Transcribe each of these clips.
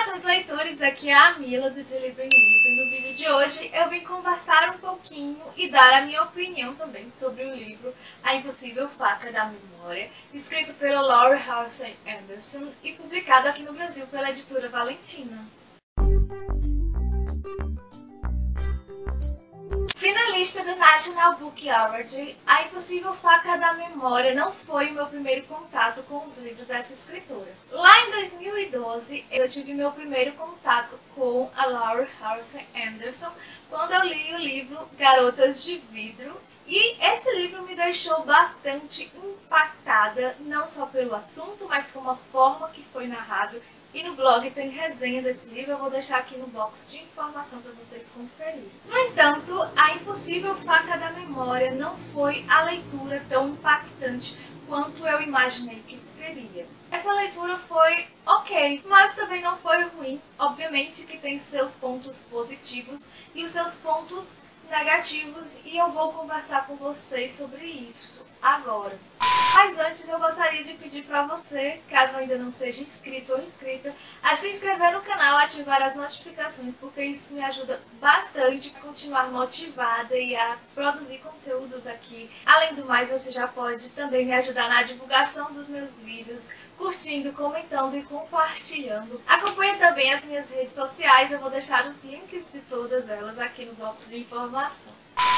seus leitores, aqui é a Mila do De Livro em Livro e no vídeo de hoje eu vim conversar um pouquinho e dar a minha opinião também sobre o livro A Impossível Faca da Memória, escrito pela Laurie Halse Anderson e publicado aqui no Brasil pela editora Valentina. Finalista do National Book Award, A Impossível Faca da Memória não foi o meu primeiro contato com os livros dessa escritora. Lá em 2012, eu tive meu primeiro contato com a Laurie Halse Anderson quando eu li o livro Garotas de Vidro. E esse livro me deixou bastante impactada, não só pelo assunto, mas com a forma que foi narrado. E no blog tem resenha desse livro, eu vou deixar aqui no box de informação para vocês conferirem. No entanto, A Impossível Faca da Memória não foi a leitura tão impactante quanto eu imaginei que seria. Essa leitura foi ok, mas também não foi ruim. Obviamente que tem seus pontos positivos e os seus pontos negativos, e eu vou conversar com vocês sobre isso agora. Mas antes eu gostaria de pedir para você, caso ainda não seja inscrito ou inscrita, a se inscrever no canal e ativar as notificações, porque isso me ajuda bastante a continuar motivada e a produzir conteúdos aqui. Além do mais, você já pode também me ajudar na divulgação dos meus vídeos, curtindo, comentando e compartilhando. Acompanhe também as minhas redes sociais, eu vou deixar os links de todas elas aqui no box de informação.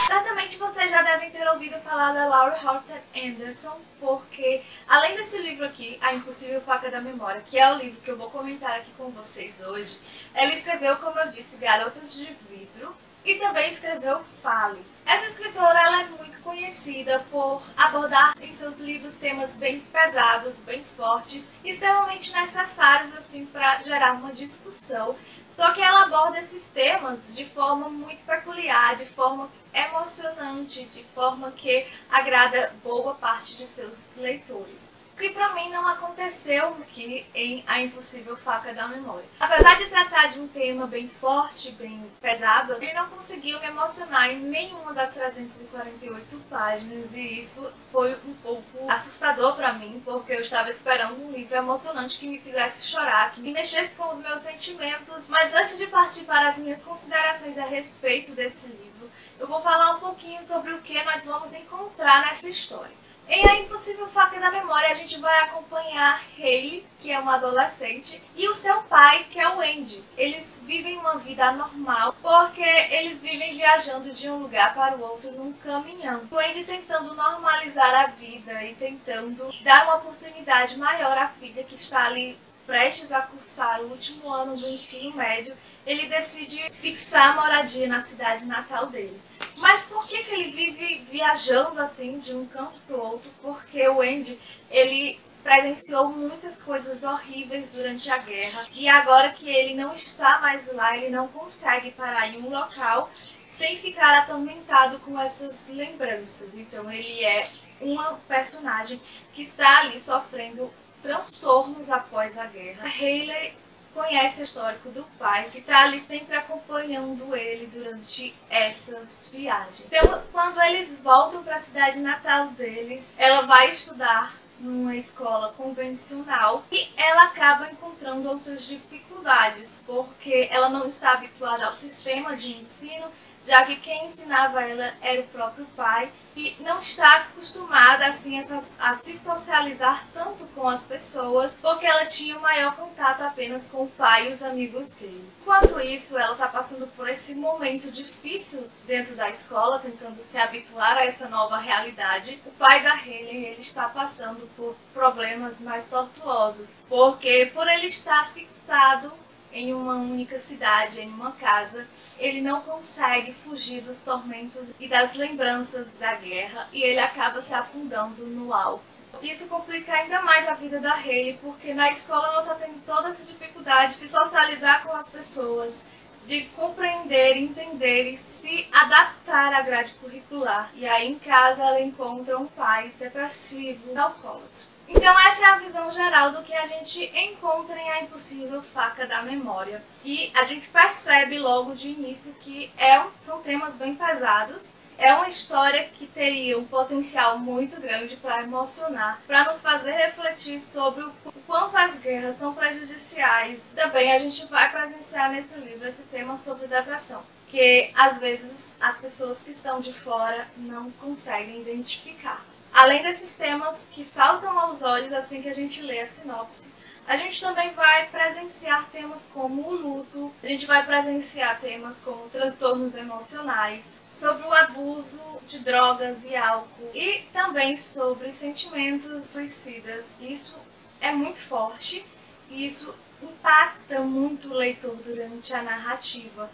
Certamente vocês já devem ter ouvido falar da Laurie Halse Anderson, porque além desse livro aqui, A Impossível Faca da Memória, que é o livro que eu vou comentar aqui com vocês hoje, ela escreveu, como eu disse, Garotas de Vidro e também escreveu Fale. Essa escritora ela é muito conhecida por abordar em seus livros temas bem pesados, bem fortes, extremamente necessários assim para gerar uma discussão. Só que ela aborda esses temas de forma muito peculiar, de forma emocionante, de forma que agrada boa parte de seus leitores. O que pra mim não aconteceu aqui em A Impossível Faca da Memória. Apesar de tratar de um tema bem forte, bem pesado, ele não conseguiu me emocionar em nenhuma das 348 páginas e isso foi um pouco assustador pra mim, porque eu estava esperando um livro emocionante que me fizesse chorar, que me mexesse com os meus sentimentos. Mas antes de partir para as minhas considerações a respeito desse livro, eu vou falar um pouquinho sobre o que nós vamos encontrar nessa história. Em A Impossível Faca da Memória, a gente vai acompanhar Hayley, que é uma adolescente, e o seu pai, que é o Andy. Eles vivem uma vida normal, porque eles vivem viajando de um lugar para o outro num caminhão. O Andy tentando normalizar a vida e tentando dar uma oportunidade maior à filha que está ali prestes a cursar o último ano do ensino médio, ele decide fixar a moradia na cidade natal dele. Mas por que ele vive viajando assim de um canto para o outro? Porque o Andy, ele presenciou muitas coisas horríveis durante a guerra e agora que ele não está mais lá, ele não consegue parar em um local sem ficar atormentado com essas lembranças. Então ele é uma personagem que está ali sofrendo transtornos após a guerra. A Hayley conhece o histórico do pai, que está ali sempre acompanhando ele durante essas viagens. Então, quando eles voltam para a cidade natal deles, ela vai estudar numa escola convencional e ela acaba encontrando outras dificuldades, porque ela não está habituada ao sistema de ensino, já que quem ensinava ela era o próprio pai e não está acostumada assim a se socializar tanto com as pessoas, porque ela tinha o maior contato apenas com o pai e os amigos dele. Enquanto isso, ela está passando por esse momento difícil dentro da escola, tentando se habituar a essa nova realidade. O pai da Hayley, ele está passando por problemas mais tortuosos, porque por ele estar fixado em uma única cidade, em uma casa, ele não consegue fugir dos tormentos e das lembranças da guerra e ele acaba se afundando no álcool. Isso complica ainda mais a vida da Hayley, porque na escola ela está tendo toda essa dificuldade de socializar com as pessoas, de compreender, entender e se adaptar à grade curricular. E aí em casa ela encontra um pai depressivo, alcoólatra. Então essa é a visão geral do que a gente encontra em A Impossível Faca da Memória. E a gente percebe logo de início que são temas bem pesados. É uma história que teria um potencial muito grande para emocionar, para nos fazer refletir sobre o quanto as guerras são prejudiciais, também a gente vai presenciar nesse livro esse tema sobre depressão, que às vezes as pessoas que estão de fora não conseguem identificar. Além desses temas que saltam aos olhos assim que a gente lê a sinopse, a gente também vai presenciar temas como o luto, a gente vai presenciar temas como transtornos emocionais, sobre o abuso de drogas e álcool e também sobre sentimentos suicidas. Isso é muito forte e isso impacta muito o leitor durante a narrativa.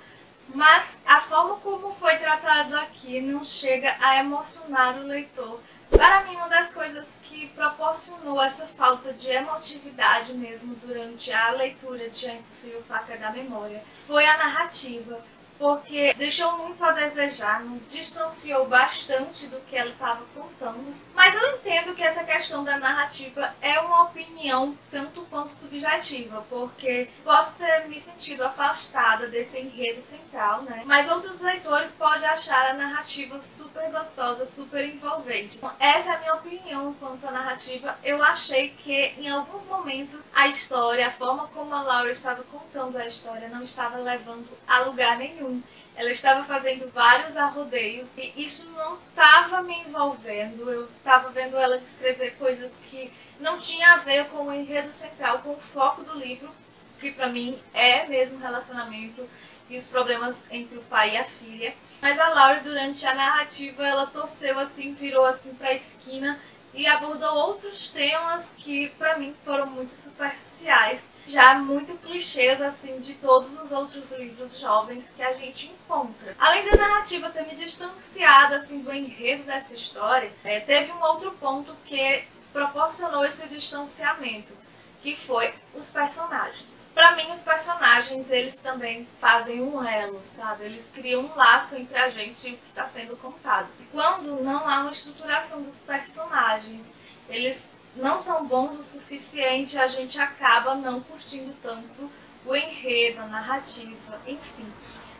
Mas a forma como foi tratado aqui não chega a emocionar o leitor. Para mim, uma das coisas que proporcionou essa falta de emotividade mesmo durante a leitura de A Impossível Faca da Memória foi a narrativa, porque deixou muito a desejar, nos distanciou bastante do que ela estava contando. Mas eu entendo que essa questão da narrativa é uma opinião tanto quanto subjetiva, porque posso ter me sentido afastada desse enredo central, né? Mas outros leitores podem achar a narrativa super gostosa, super envolvente. Então, essa é a minha opinião quanto à narrativa. Eu achei que em alguns momentos a história, a forma como a Laura estava contando a história não estava levando a lugar nenhum. Ela estava fazendo vários arrodeios e isso não estava me envolvendo. Eu estava vendo ela escrever coisas que não tinha a ver com o enredo central, com o foco do livro, que para mim é mesmo relacionamento e os problemas entre o pai e a filha. Mas a Laura, durante a narrativa, ela torceu assim, virou assim para a esquina e abordou outros temas que para mim foram muito superficiais, já muito clichês assim de todos os outros livros jovens que a gente encontra. Além da narrativa ter me distanciado assim do enredo dessa história, teve um outro ponto que proporcionou esse distanciamento, que foi os personagens. Para mim, os personagens, eles também fazem um elo, sabe? Eles criam um laço entre a gente e o que está sendo contado. E quando não há uma estruturação dos personagens, eles não são bons o suficiente, a gente acaba não curtindo tanto o enredo, a narrativa, enfim.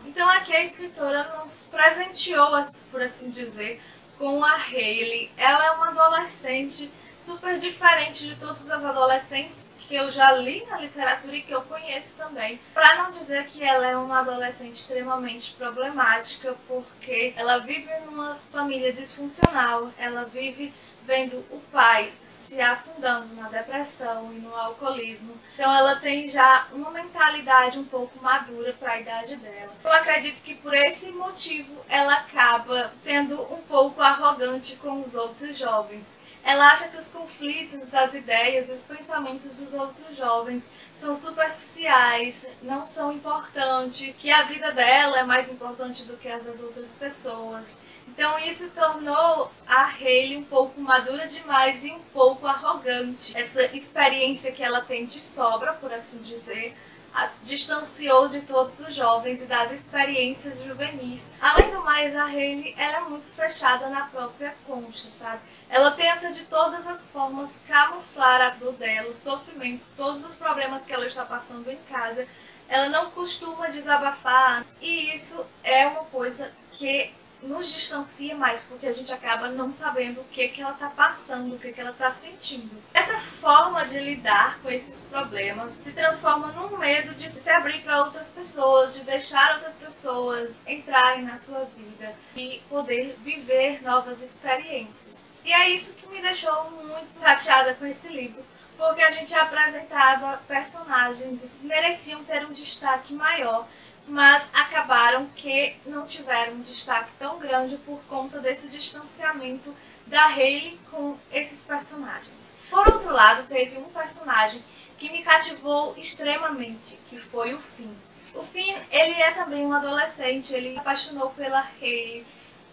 Então aqui a escritora nos presenteou, por assim dizer, com a Hayley. Ela é uma adolescente super diferente de todas as adolescentes que eu já li na literatura e que eu conheço também. Para não dizer que ela é uma adolescente extremamente problemática, porque ela vive numa família disfuncional, ela vive vendo o pai se afundando na depressão e no alcoolismo. Então ela tem já uma mentalidade um pouco madura para a idade dela. Eu acredito que por esse motivo ela acaba sendo um pouco arrogante com os outros jovens. Ela acha que os conflitos, as ideias e os pensamentos dos outros jovens são superficiais, não são importantes, que a vida dela é mais importante do que as das outras pessoas. Então isso tornou a Hayley um pouco madura demais e um pouco arrogante. Essa experiência que ela tem de sobra, por assim dizer, a distanciou de todos os jovens e das experiências juvenis. Além do mais, a Hayley era muito fechada na própria concha, sabe? Ela tenta de todas as formas camuflar a dor dela, o sofrimento, todos os problemas que ela está passando em casa. Ela não costuma desabafar e isso é uma coisa que nos distancia mais, porque a gente acaba não sabendo o que ela está passando, o que ela está sentindo. Essa forma de lidar com esses problemas se transforma num medo de se abrir para outras pessoas, de deixar outras pessoas entrarem na sua vida e poder viver novas experiências. E é isso que me deixou muito chateada com esse livro, porque a gente é apresentado a personagens que mereciam ter um destaque maior, mas acabaram que não tiveram um destaque tão grande por conta desse distanciamento da Hayley com esses personagens. Por outro lado, teve um personagem que me cativou extremamente, que foi o Finn. O Finn, ele é também um adolescente, ele se apaixonou pela Hayley,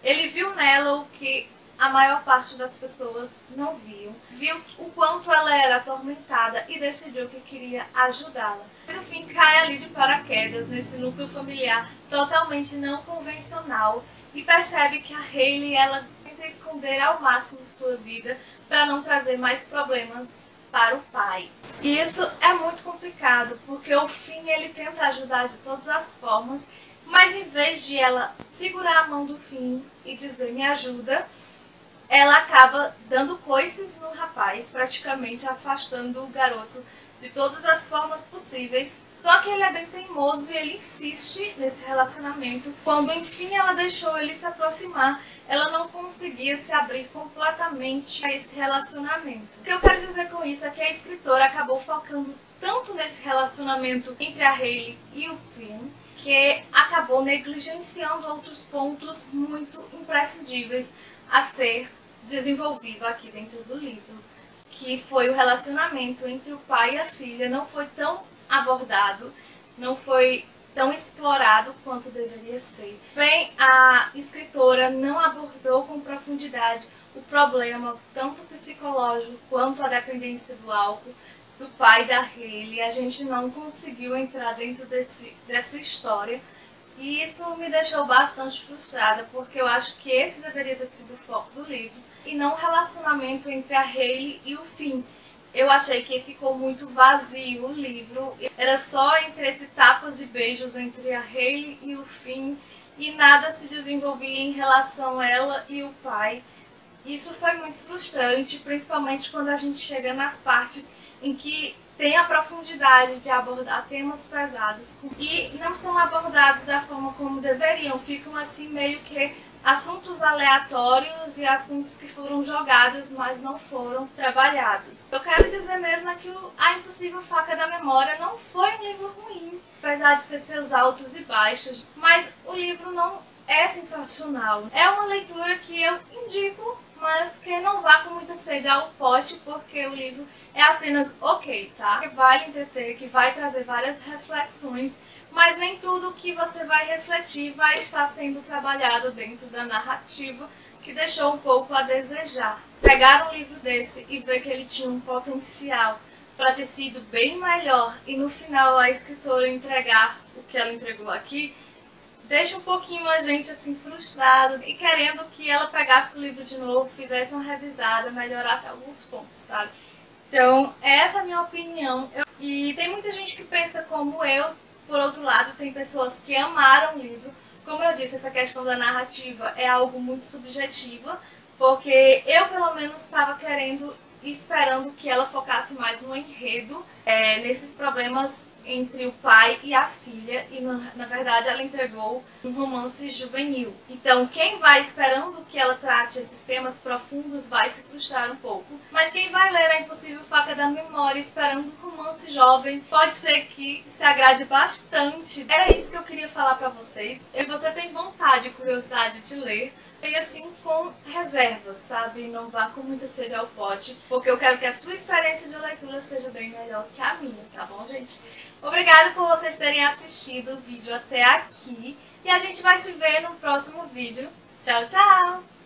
ele viu nela o que a maior parte das pessoas não viam. Viu o quanto ela era atormentada e decidiu que queria ajudá-la. Mas o Finn cai ali de paraquedas nesse núcleo familiar totalmente não convencional e percebe que a Hayley, ela tenta esconder ao máximo sua vida para não trazer mais problemas para o pai. E isso é muito complicado, porque o Finn, ele tenta ajudar de todas as formas, mas em vez de ela segurar a mão do Finn e dizer me ajuda, ela acaba dando coices no rapaz, praticamente afastando o garoto de todas as formas possíveis. Só que ele é bem teimoso e ele insiste nesse relacionamento. Quando enfim ela deixou ele se aproximar, ela não conseguia se abrir completamente a esse relacionamento. O que eu quero dizer com isso é que a escritora acabou focando tanto nesse relacionamento entre a Hayley e o Finn, que acabou negligenciando outros pontos muito imprescindíveis a ser desenvolvido aqui dentro do livro, que foi o relacionamento entre o pai e a filha. Não foi tão abordado, não foi tão explorado quanto deveria ser. Bem, a escritora não abordou com profundidade o problema, tanto psicológico quanto a dependência do álcool, do pai da Hayley. A gente não conseguiu entrar dentro dessa história. E isso me deixou bastante frustrada, porque eu acho que esse deveria ter sido o foco do livro, e não o relacionamento entre a Hayley e o Finn. Eu achei que ficou muito vazio o livro, era só entre esse tapas e beijos entre a Hayley e o Finn, e nada se desenvolvia em relação a ela e o pai. Isso foi muito frustrante, principalmente quando a gente chega nas partes em que tem a profundidade de abordar temas pesados e não são abordados da forma como deveriam, ficam assim meio que assuntos aleatórios e assuntos que foram jogados, mas não foram trabalhados. Eu quero dizer mesmo é que A Impossível Faca da Memória não foi um livro ruim, apesar de ter seus altos e baixos, mas o livro não é sensacional. É uma leitura que eu indico, mas que não vá com muita sede ao pote, porque o livro é apenas ok, tá? Que vai entreter, que vai trazer várias reflexões, mas nem tudo que você vai refletir vai estar sendo trabalhado dentro da narrativa, que deixou um pouco a desejar. Pegar um livro desse e ver que ele tinha um potencial para ter sido bem melhor e no final a escritora entregar o que ela entregou aqui, deixa um pouquinho a gente assim frustrado e querendo que ela pegasse o livro de novo, fizesse uma revisada, melhorasse alguns pontos, sabe? Então, essa é a minha opinião. E tem muita gente que pensa como eu. Por outro lado, tem pessoas que amaram o livro. Como eu disse, essa questão da narrativa é algo muito subjetiva, porque eu, pelo menos, estava querendo e esperando que ela focasse mais no enredo, nesses problemas entre o pai e a filha, e na verdade ela entregou um romance juvenil. Então quem vai esperando que ela trate esses temas profundos vai se frustrar um pouco, mas quem vai ler A Impossível Faca da Memória esperando um romance jovem, pode ser que se agrade bastante. Era isso que eu queria falar pra vocês. E você tem vontade e curiosidade de ler, e assim com reservas, sabe? Não vá com muita sede ao pote, porque eu quero que a sua experiência de leitura seja bem melhor que a minha, tá bom, gente? Obrigada por vocês terem assistido o vídeo até aqui, e a gente vai se ver no próximo vídeo. Tchau, tchau!